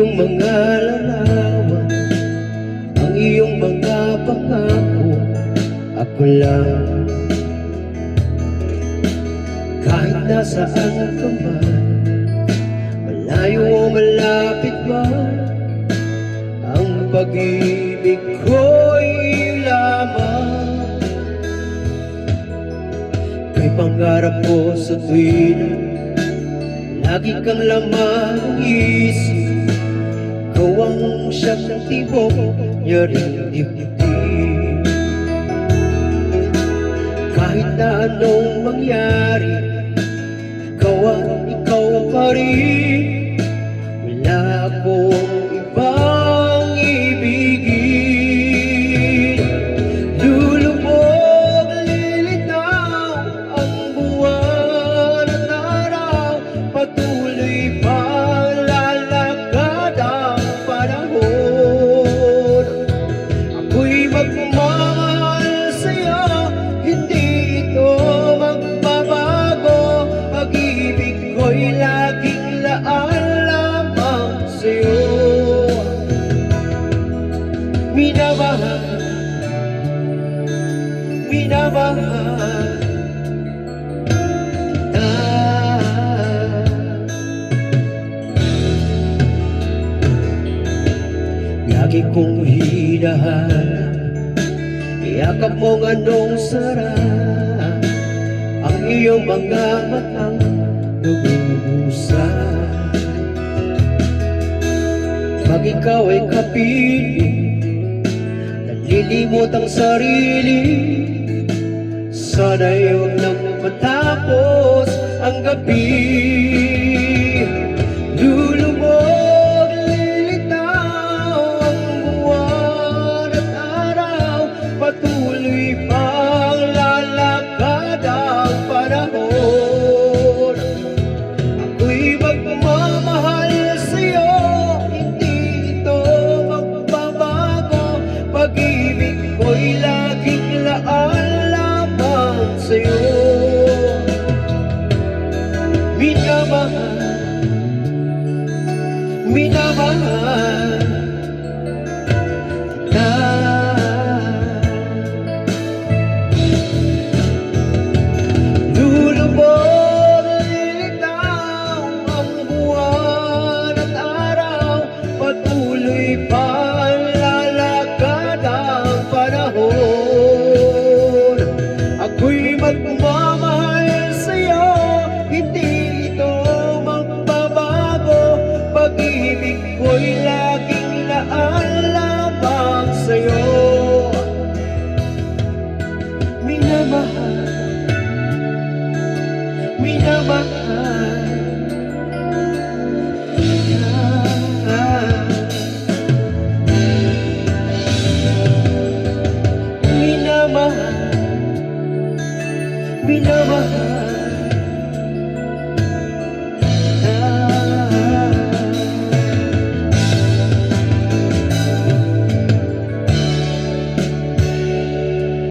iyong mga larawan, ang iyong mga pangako, ako lang. Kahit nasaan ka man, malayo o malapit man, ang pag-ibig ko'y lamang. Kay pangarap ko sa tuwina, lagi kang laman ng isip. Ikaw ang siyang tibok niya rin dibdib. Kahit na anong mangyari, ikaw pa rin. Wala akong ibang ibigin. Lulubog, lilitaw ang buwan at araw, patuloy pang lalakad ang panahon. Ako'y magmamahal sa'yo, hindi ito magbabago. Pag-ibig ko'y laging laan lamang sa'yo. Minamahal, minamahal kita. Lagi kong hinahanap, iyakap mong anong sarap, ang iyong mga matang nag-uusap. Pag ikaw ay kapiling, nalilimot ang sarili. Sana'y huwag nang matapos ang gabi. Lulubog, lilitaw ang buwan at araw, patuloy pang lalakad ang panahon. Ako'y magmamahal sa'yo, hindi ito magbabago. Pag-ibig ko'y laging laan lamang sa'yo. Minamahal, minamahal kita. Lulubog, lilitaw ang buwan at araw, patuloy pang lalakad ang panahon. Ako'y magmamahal sa'yo, hindi ito magbabago. Pag-ibig ko'y laging laan